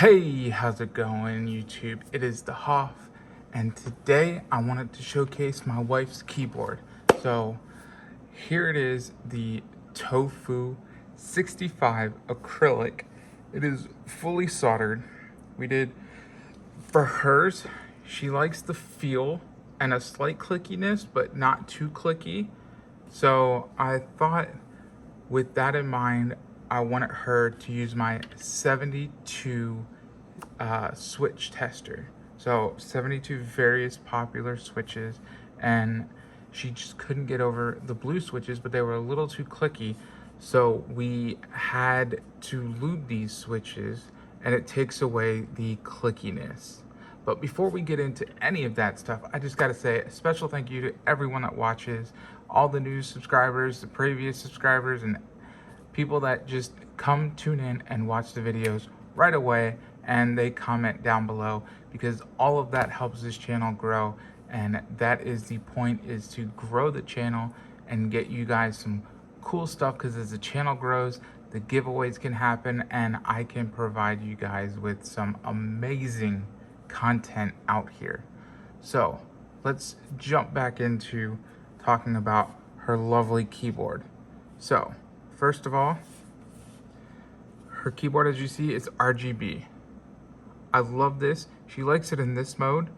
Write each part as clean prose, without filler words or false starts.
Hey, how's it going, YouTube? It is the Hoff, and today I wanted to showcase my wife's keyboard. So here it is, the TOFU65 acrylic. It is fully soldered. We did, for hers, she likes the feel and a slight clickiness, but not too clicky. So I thought, with that in mind, I wanted her to use my 72 switch tester. So 72 various popular switches, and she just couldn't get over the blue switches, but they were a little too clicky. So we had to lube these switches, and it takes away the clickiness. But before we get into any of that stuff, I just gotta say a special thank you to everyone that watches, all the new subscribers, the previous subscribers, and people that just come tune in and watch the videos right away, and they comment down below, because all of that helps this channel grow. And that is the point, is to grow the channel and get you guys some cool stuff, because as the channel grows, the giveaways can happen and I can provide you guys with some amazing content out here. So let's jump back into talking about her lovely keyboard. So first of all, her keyboard, as you see, is RGB. I love this. She likes it in this mode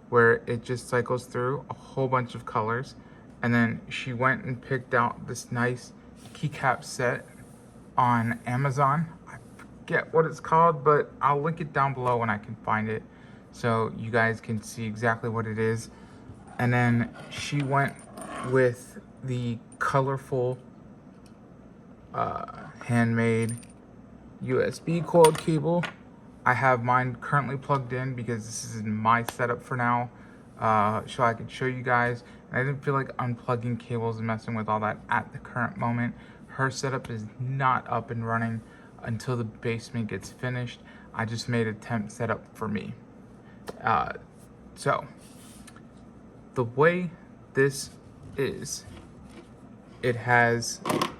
where it just cycles through a whole bunch of colors. And then she went and picked out this nice keycap set on Amazon. I forget what it's called, but I'll link it down below when I can find it, so you guys can see exactly what it is. And then she went with the colorful handmade USB coiled cable. I have mine currently plugged in because this is my setup for now, so I can show you guys. And I didn't feel like unplugging cables and messing with all that at the current moment. Her setup is not up and running until the basement gets finished. I just made a temp setup for me. So the way this is, it has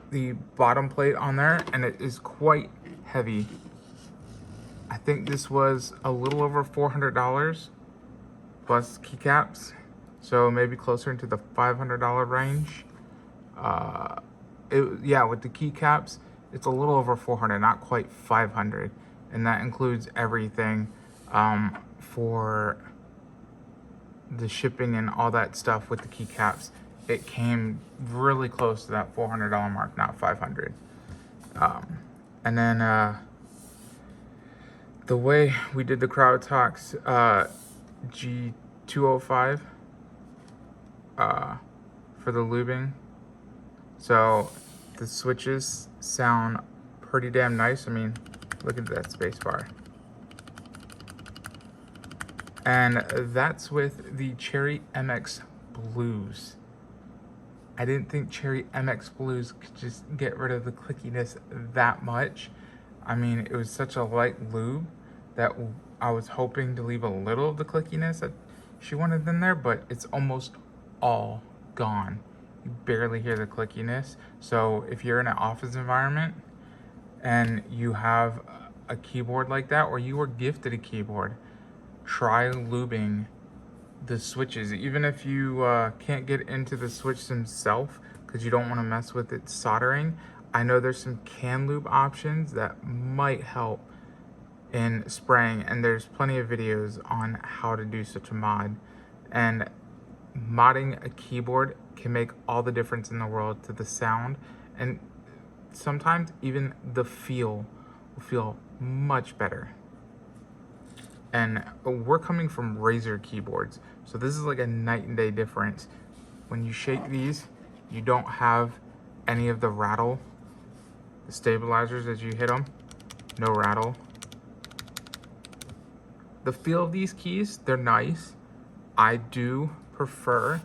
the bottom plate on there, and it is quite heavy. I think this was a little over $400 plus keycaps, so maybe closer into the $500 range. Yeah, with the keycaps, it's a little over 400, not quite 500, and that includes everything for the shipping and all that stuff. With the keycaps, it came really close to that $400 mark, not 500. And then the way we did the Crowd Talks G205 for the lubing, so the switches sound pretty damn nice. I mean, look at that space bar. And that's with the Cherry MX Blues. I didn't think Cherry MX Blues could just get rid of the clickiness that much. I mean, it was such a light lube that I was hoping to leave a little of the clickiness that she wanted in there, but it's almost all gone. You barely hear the clickiness. So if you're in an office environment and you have a keyboard like that, or you were gifted a keyboard, try lubing the switches. Even if you can't get into the switch themselves because you don't want to mess with it soldering, I know there's some can lube options that might help in spraying, and there's plenty of videos on how to do such a mod. And modding a keyboard can make all the difference in the world to the sound, and sometimes even the feel will feel much better. And we're coming from Razer keyboards, so this is like a night and day difference. When you shake these, you don't have any of the rattle. The stabilizers, as you hit them, no rattle. The feel of these keys, they're nice. I do prefer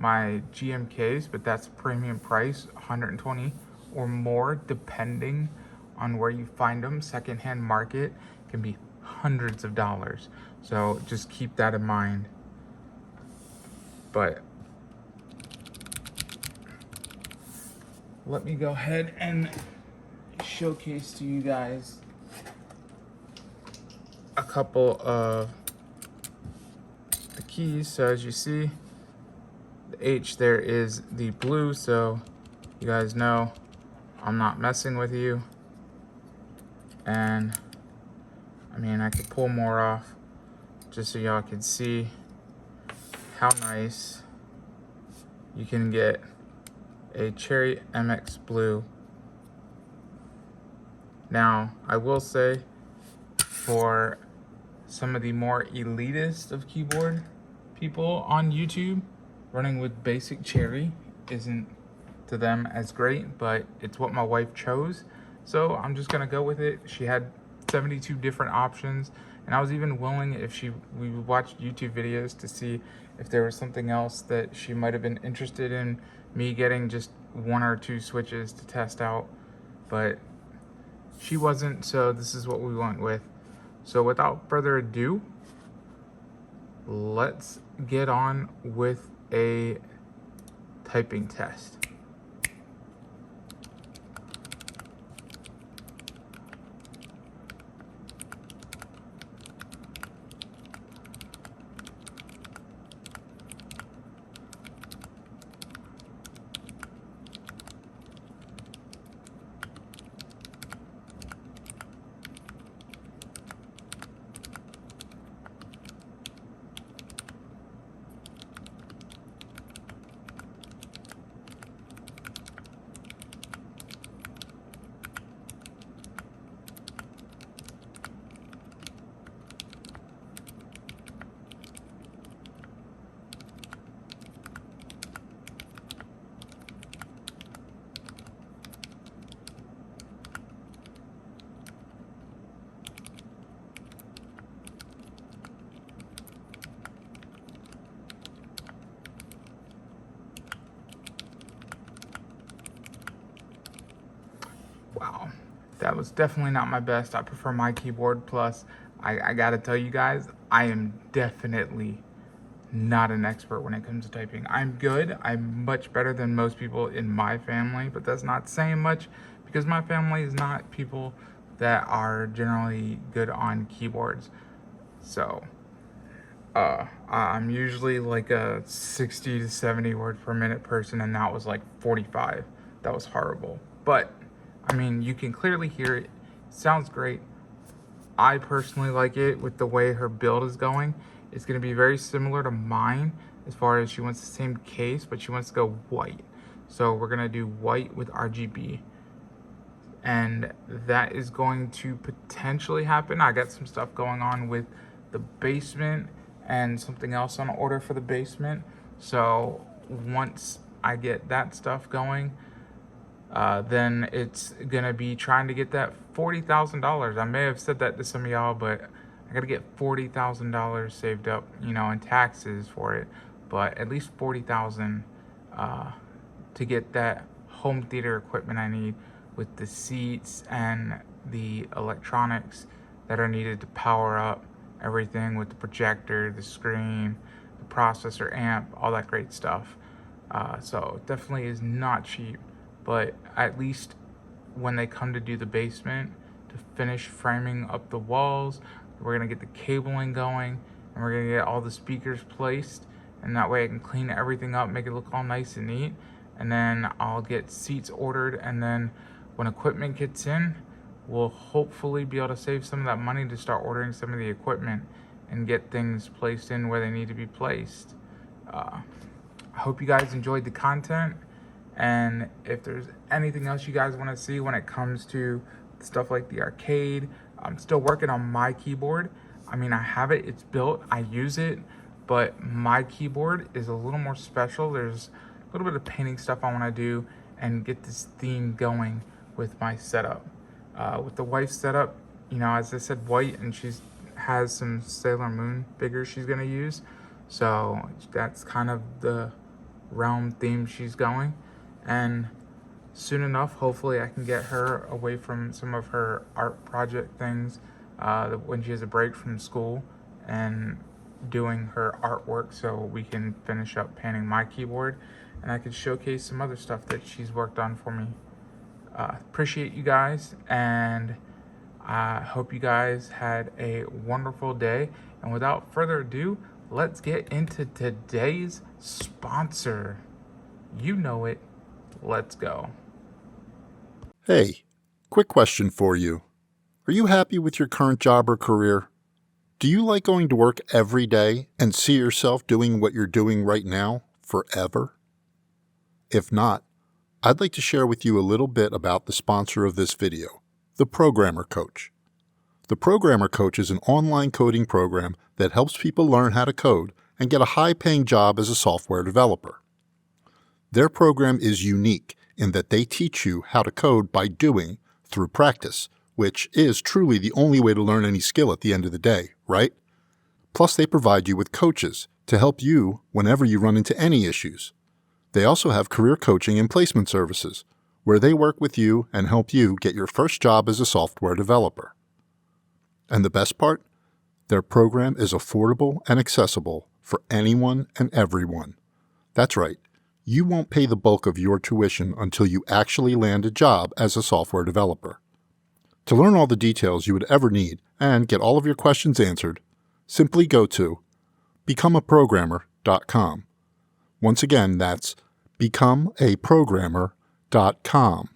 my GMKs, but that's premium price, 120 or more, depending on where you find them. Secondhand market can be hundreds of dollars, so just keep that in mind. But let me go ahead and showcase to you guys a couple of the keys. So as you see, the H there is the blue, so you guys know I'm not messing with you. And I mean, I could pull more off just so y'all can see how nice you can get a Cherry MX Blue. Now, I will say, for some of the more elitist of keyboard people on YouTube, running with basic Cherry isn't to them as great, but it's what my wife chose, so I'm just gonna go with it. She had 72 different options, and I was even willing, if we watched YouTube videos to see if there was something else that she might have been interested in me getting just 1 or 2 switches to test out, but she wasn't, so this is what we went with. So without further ado, let's get on with a typing test. Wow, that was definitely not my best. I prefer my keyboard. Plus, I gotta tell you guys, I am definitely not an expert when it comes to typing. I'm good. I'm much better than most people in my family, but that's not saying much because my family is not people that are generally good on keyboards. So, I'm usually like a 60 to 70 words per minute person, and that was like 45. That was horrible. But I mean, you can clearly hear it. Sounds great. I personally like it with the way her build is going. It's going to be very similar to mine as far as she wants the same case, but she wants to go white. So we're going to do white with RGB. And that is going to potentially happen. I got some stuff going on with the basement and something else on order for the basement. So once I get that stuff going, then it's gonna be trying to get that $40,000. I may have said that to some of y'all, but I gotta get $40,000 saved up, you know, in taxes for it. But at least $40,000 to get that home theater equipment I need, with the seats and the electronics that are needed to power up everything, with the projector, the screen, the processor, amp, all that great stuff. So it definitely is not cheap, but at least when they come to do the basement to finish framing up the walls, we're gonna get the cabling going, and we're gonna get all the speakers placed, and that way I can clean everything up, make it look all nice and neat, and then I'll get seats ordered, and then when equipment gets in, we'll hopefully be able to save some of that money to start ordering some of the equipment and get things placed in where they need to be placed. I hope you guys enjoyed the content, and if there's anything else you guys want to see when it comes to stuff like the arcade, I'm still working on my keyboard. I mean, I have it, it's built, I use it, but my keyboard is a little more special. There's a little bit of painting stuff I want to do and get this theme going with my setup. With the wife's setup, you know, as I said, white, and she has some Sailor Moon figures she's gonna use, so that's kind of the realm theme she's going. And soon enough, hopefully I can get her away from some of her art project things when she has a break from school and doing her artwork, so we can finish up painting my keyboard and I can showcase some other stuff that she's worked on for me. Appreciate you guys, and I hope you guys had a wonderful day. And without further ado, let's get into today's sponsor. You know it. Let's go. Hey, quick question for you. Are you happy with your current job or career? Do you like going to work every day and see yourself doing what you're doing right now forever? If not, I'd like to share with you a little bit about the sponsor of this video, the Programmer Coach. The Programmer Coach is an online coding program that helps people learn how to code and get a high-paying job as a software developer. Their program is unique in that they teach you how to code by doing through practice, which is truly the only way to learn any skill at the end of the day, right? Plus, they provide you with coaches to help you whenever you run into any issues. They also have career coaching and placement services, where they work with you and help you get your first job as a software developer. And the best part? Their program is affordable and accessible for anyone and everyone. That's right. You won't pay the bulk of your tuition until you actually land a job as a software developer. To learn all the details you would ever need and get all of your questions answered, simply go to becomeaprogrammer.com. Once again, that's becomeaprogrammer.com.